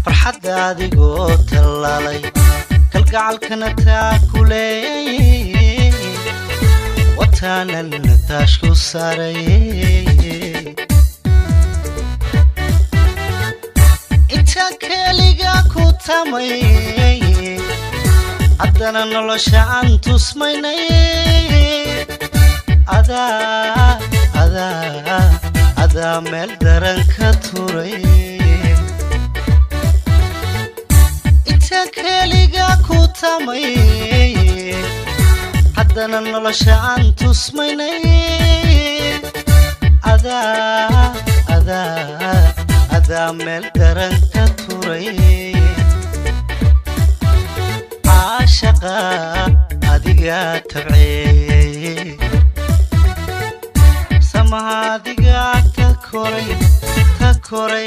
فرحد adigoo talaalay kalgacalkana taakulay wataana nataashku saaray inta kaliga ku tamay haddana nolosha aan tusmaynay ada meel daran ka turay kaliga ku tamay haddana nolosha aan tusmaynay ada meel daran ka turay caashaqa adiga tabcey samaha adiga ta koray